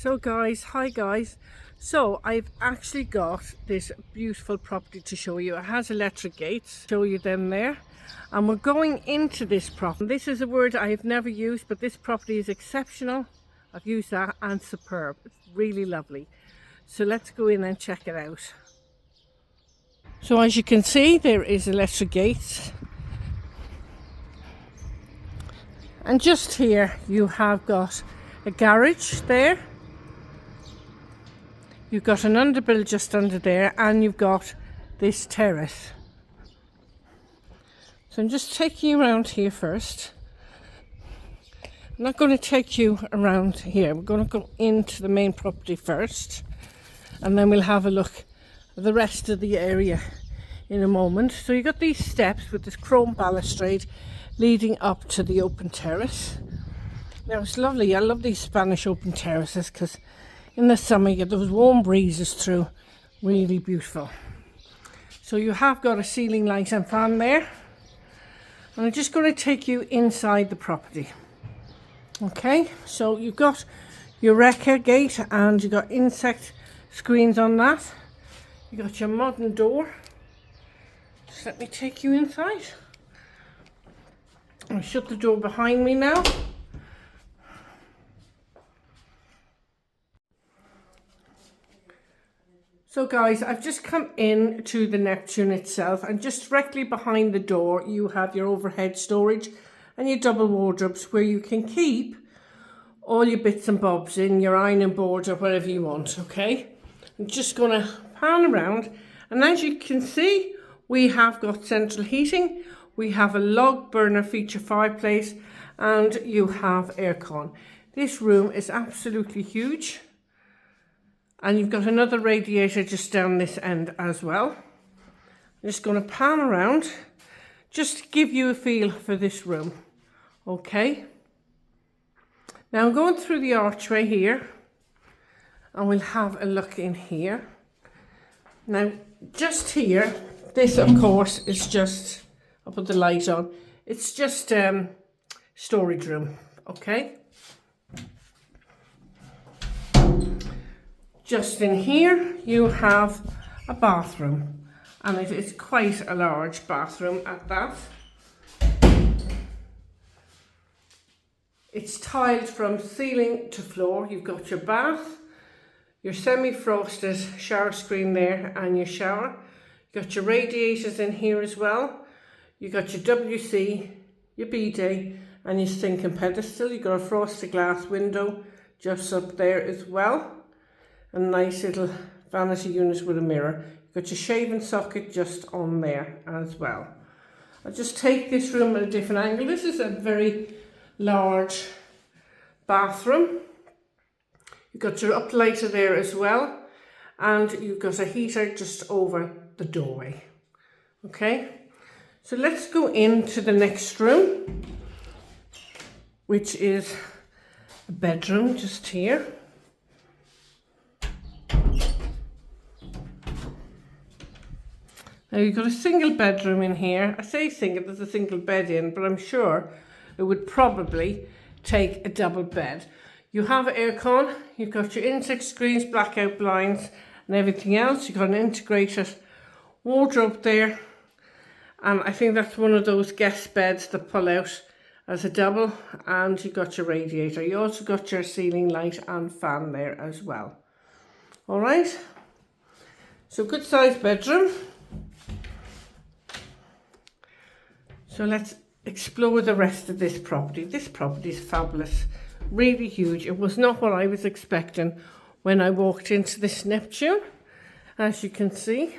Hi guys. So I've actually got this beautiful property to show you. It has electric gates, show you them there. And we're going into this property. This is a word I have never used, but this property is exceptional. I've used that, and superb. It's really lovely. So let's go in and check it out. So as you can see, there is electric gates. And just here you have got a garage there. You've got an underbuild just under there, and you've got this terrace. So I'm just taking you around here first. I'm not going to take you around here. We're going to go into the main property first, and then we'll have a look at the rest of the area in a moment. So you've got these steps with this chrome balustrade leading up to the open terrace. Now it's lovely. I love these Spanish open terraces because in the summer you get those warm breezes through. Really beautiful. So you have got a ceiling light and fan there. And I'm just going to take you inside the property. Okay, so you've got your wrecker gate and you've got insect screens on that. You've got your modern door. Just let me take you inside. I'll shut the door behind me now. So guys, I've just come in to the Neptune itself, and just directly behind the door you have your overhead storage and your double wardrobes where you can keep all your bits and bobs in, your ironing board or whatever you want, okay? I'm just going to pan around, and as you can see, we have got central heating, we have a log burner feature fireplace, and you have aircon. This room is absolutely huge. And you've got another radiator just down this end as well. I'm just going to pan around just to give you a feel for this room. Okay. Now I'm going through the archway here, and we'll have a look in here. Now just here, this of course is just, I'll put the light on, it's just storage room. Okay. Just in here you have a bathroom, and it is quite a large bathroom at that. It's tiled from ceiling to floor. You've got your bath, your semi-frosted shower screen there, and your shower. You've got your radiators in here as well. You've got your WC, your bidet, and your sink and pedestal. You've got a frosted glass window just up there as well. A nice little vanity unit with a mirror. You've got your shaving socket just on there as well. I'll just take this room at a different angle. This is a very large bathroom. You've got your uplighter there as well, and you've got a heater just over the doorway. Okay, so let's go into the next room, which is a bedroom just here. Now you've got a single bedroom in here. I say single, there's a single bed in, but I'm sure it would probably take a double bed. You have aircon, you've got your insect screens, blackout blinds and everything else. You've got an integrated wardrobe there. And I think that's one of those guest beds that pull out as a double, and you've got your radiator. You also got your ceiling light and fan there as well. All right, so good sized bedroom. So let's explore the rest of this property. This property is fabulous, really huge. It was not what I was expecting when I walked into this Neptune. As you can see,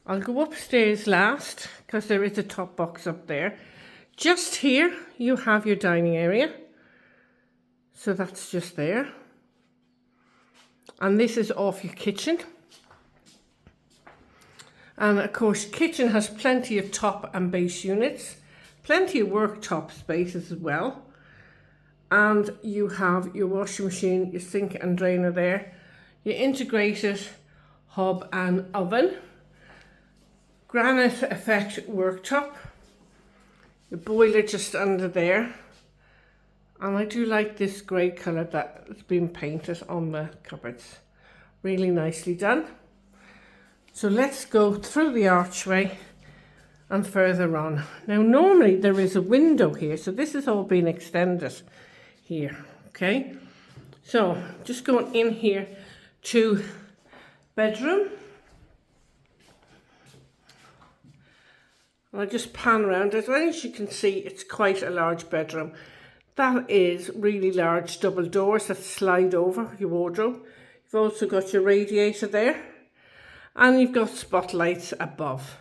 I'll go upstairs last because there is a top box up there. Just here you have your dining area. So that's just there. And this is off your kitchen. And of course, kitchen has plenty of top and base units, plenty of worktop space as well. And you have your washing machine, your sink and drainer there, your integrated hob and oven, granite effect worktop, your boiler just under there, And I do like this grey colour that's been painted on the cupboards. Really nicely done. So let's go through the archway and further on. Now normally there is a window here, so this has all been extended here, okay? So just going in here to bedroom. I'll just pan around. As you can see, it's quite a large bedroom. That is really large double doors that slide over your wardrobe. You've also got your radiator there, and you've got spotlights above.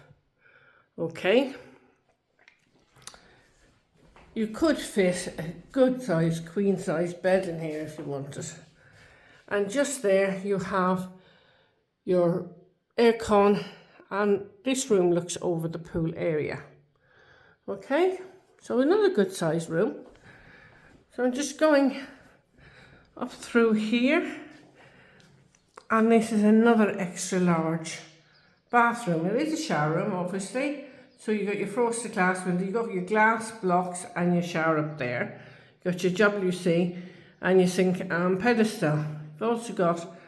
Okay. You could fit a good size, queen size bed in here if you wanted. And just there you have your aircon, and this room looks over the pool area. Okay, so another good size room. So I'm just going up through here, and this is another extra large bathroom. It is a shower room, obviously. So you've got your frosted glass window, you've got your glass blocks and your shower up there. You've got your WC and your sink and pedestal. You've also got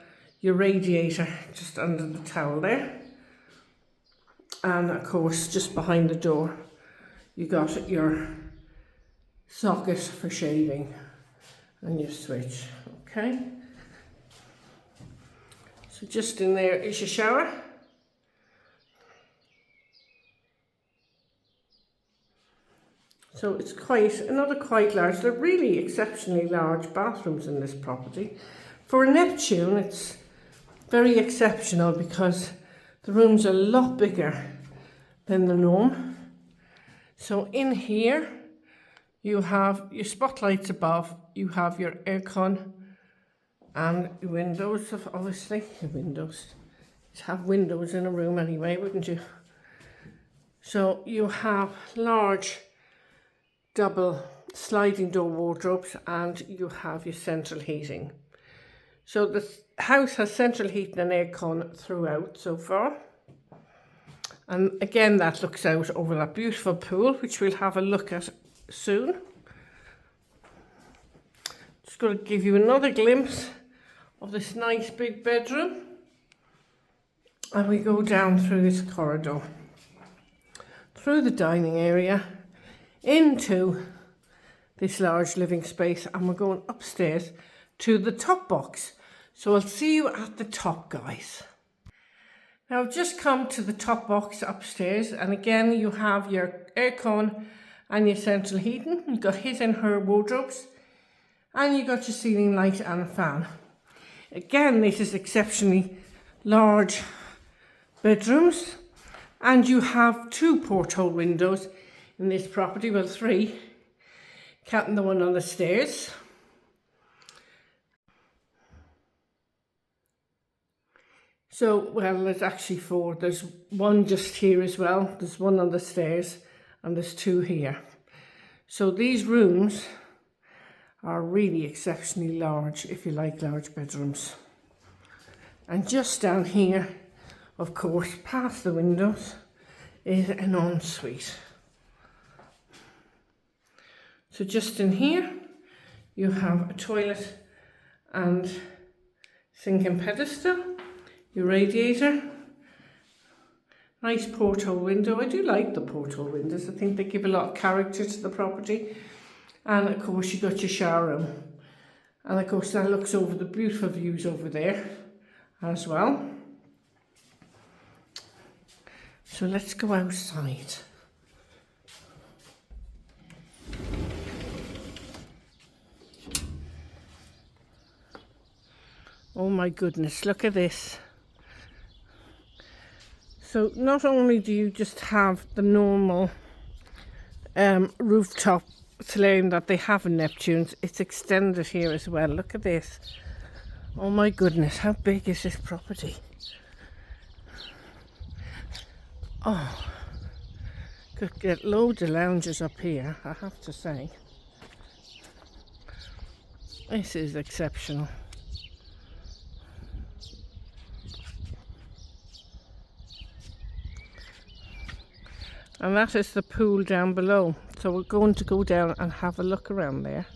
your radiator just under the towel there. And of course, just behind the door, you got your socket for shaving and your switch, okay? So just in there is your shower. So it's another quite large, they're really exceptionally large bathrooms in this property. For a Neptune, it's very exceptional because the rooms are a lot bigger than the norm. So in here, you have your spotlights above, you have your aircon and windows, obviously. Windows. You'd have windows in a room anyway, wouldn't you? So you have large double sliding door wardrobes, and you have your central heating. So the house has central heating and aircon throughout so far. And again, that looks out over that beautiful pool, which we'll have a look at soon. Just going to give you another glimpse of this nice big bedroom. And we go down through this corridor, through the dining area, into this large living space, and we're going upstairs to the top box. So I'll see you at the top, guys. Now I've just come to the top box upstairs, and again you have your aircon and your central heating. You've got his and her wardrobes, and you've got your ceiling light and a fan. Again, this is exceptionally large bedrooms, and you have 2 porthole windows in this property, well 3, counting the one on the stairs. So, well, there's actually 4. There's one just here as well. There's one on the stairs, and there's 2 here. So these rooms are really exceptionally large if you like large bedrooms. And just down here, of course, past the windows, is an ensuite. So just in here, you have a toilet and sink and pedestal, your radiator, nice porthole window. I do like the porthole windows. I think they give a lot of character to the property. And of course, you got your shower room. And of course, that looks over the beautiful views over there as well. So let's go outside. Oh my goodness, look at this. So not only do you just have the normal rooftop solarium that they have in Neptunes, it's extended here as well. Look at this. Oh my goodness, how big is this property? Oh, could get loads of lounges up here, I have to say. This is exceptional. And that is the pool down below. So we're going to go down and have a look around there.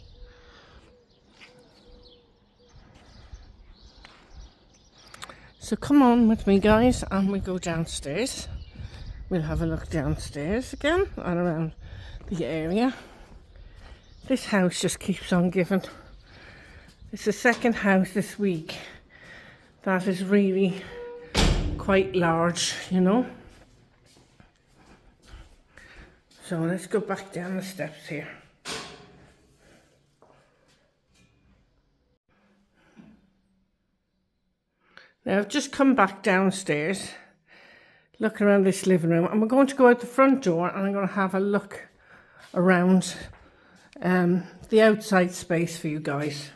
So come on with me, guys, and we go downstairs. We'll have a look downstairs again and around the area. This house just keeps on giving. It's the second house this week that is really quite large, you know. So let's go back down the steps here. Now I've just come back downstairs, look around this living room, and we're going to go out the front door and I'm going to have a look around the outside space for you guys.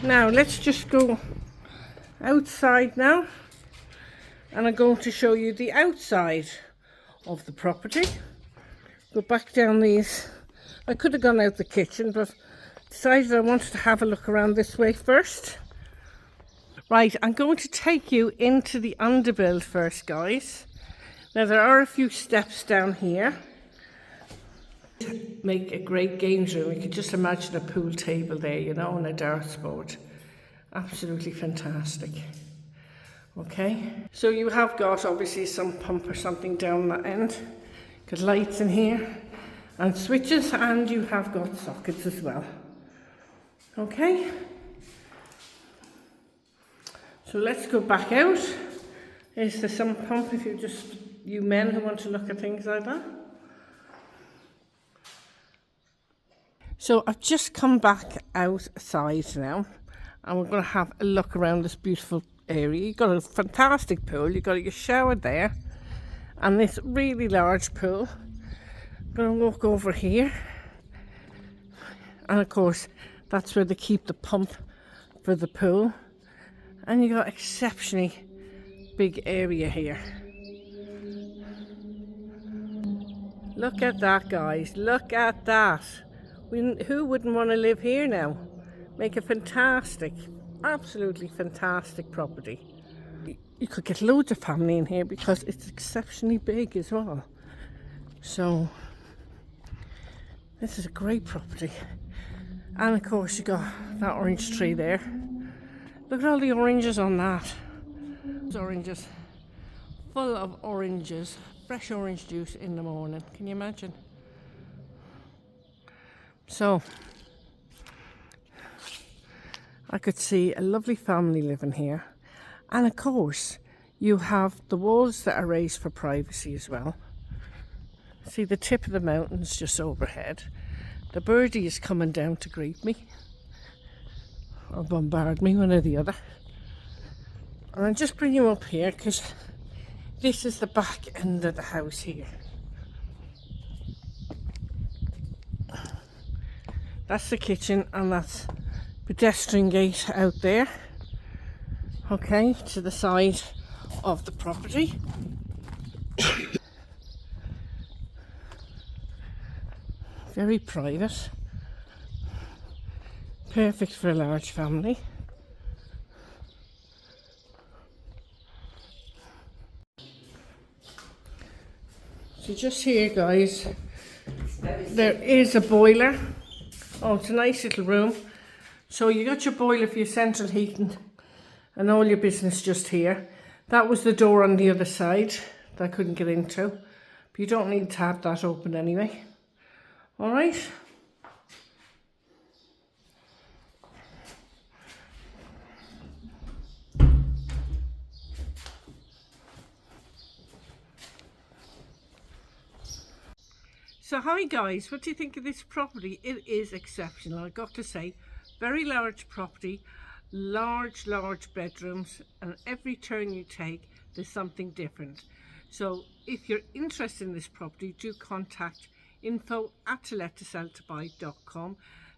Now let's just go outside now, and I'm going to show you the outside of the property. Go back down these. I could have gone out the kitchen, but decided I wanted to have a look around this way first. Right, I'm going to take you into the underbuild first, guys. Now there are a few steps down here. Make a great games room. You could just imagine a pool table there, you know, and a darts board. Absolutely fantastic. Okay, so you have got obviously some pump or something down that end. Got lights in here and switches, and you have got sockets as well. Okay, so let's go back out. Is there some pump if you men who want to look at things like that? So I've just come back outside now, and we're going to have a look around this beautiful area. You've got a fantastic pool, you've got your shower there, and this really large pool. I'm going to walk over here, and of course that's where they keep the pump for the pool, and you got exceptionally big area here. Look at that, guys, look at that. Who wouldn't want to live here now? Make a fantastic, absolutely fantastic property. You could get loads of family in here because it's exceptionally big as well. So this is a great property. And of course you got that orange tree there. Look at all the oranges on that. Those oranges, full of oranges, fresh orange juice in the morning. Can you imagine? So I could see a lovely family living here, and of course you have the walls that are raised for privacy as well. See the tip of the mountains just overhead. The birdie is coming down to greet me or bombard me, one or the other. And I'll just bring you up here because this is the back end of the house here. That's the kitchen, and that's pedestrian gate out there. Okay, to the side of the property. Very private. Perfect for a large family. So just here, guys, there is a boiler. Oh, it's a nice little room. So you got your boiler for your central heating and all your business just here. That was the door on the other side that I couldn't get into. But you don't need to have that open anyway. All right. So hi guys, what do you think of this property? It is exceptional, I've got to say. Very large property, large bedrooms, and every turn you take there's something different. So if you're interested in this property, do contact info@tolettoseltobuy.com.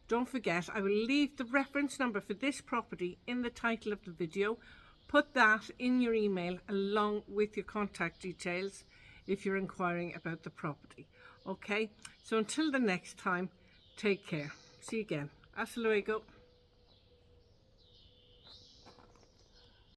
Don't forget, I will leave the reference number for this property in the title of the video. Put that in your email along with your contact details if you're inquiring about the property. Okay, so until the next time, take care. See you again. Hasta luego.